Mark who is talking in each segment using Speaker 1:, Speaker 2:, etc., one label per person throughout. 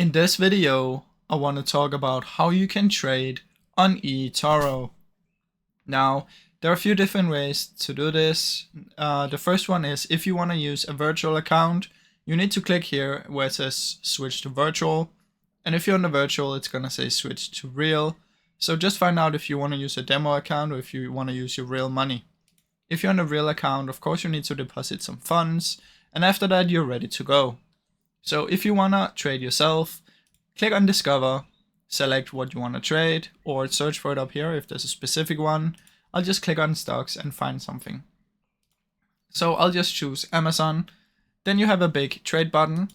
Speaker 1: In this video, I want to talk about how you can trade on eToro. Now, there are a few different ways to do this. The first one is if you want to use a virtual account, you need to click here where it says switch to virtual. And if you're on the virtual, it's going to say switch to real. So just find out if you want to use a demo account or if you want to use your real money. If you're on a real account, of course, you need to deposit some funds. And after that, you're ready to go. So if you want to trade yourself, click on discover, select what you want to trade or search for it up here if there's a specific one. I'll just click on stocks and find something. So I'll just choose Amazon. Then you have a big trade button.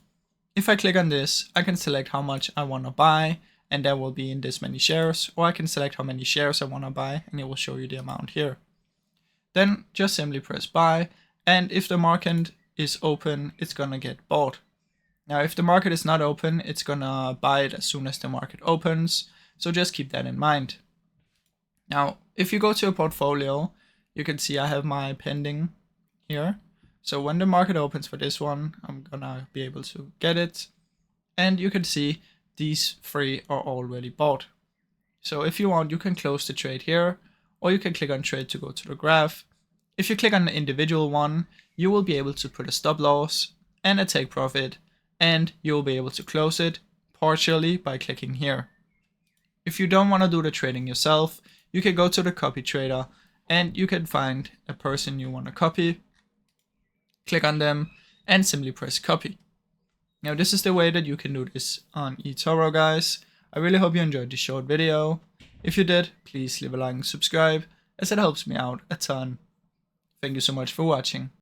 Speaker 1: If I click on this, I can select how much I want to buy and that will be in this many shares, or I can select how many shares I want to buy and it will show you the amount here. Then just simply press buy, and if the market is open, it's gonna get bought. Now, if the market is not open, it's gonna buy it as soon as the market opens. So just keep that in mind. Now, if you go to a portfolio, you can see I have my pending here. So when the market opens for this one, I'm gonna be able to get it. And you can see these three are already bought. So if you want, you can close the trade here, or you can click on trade to go to the graph. If you click on the individual one, you will be able to put a stop loss and a take profit, and you'll be able to close it partially by clicking here. If you don't want to do the trading yourself, you can go to the copy trader and you can find a person you want to copy, click on them and simply press copy. Now this is the way that you can do this on eToro, guys. I really hope you enjoyed this short video. If you did, please leave a like and subscribe as it helps me out a ton. Thank you so much for watching.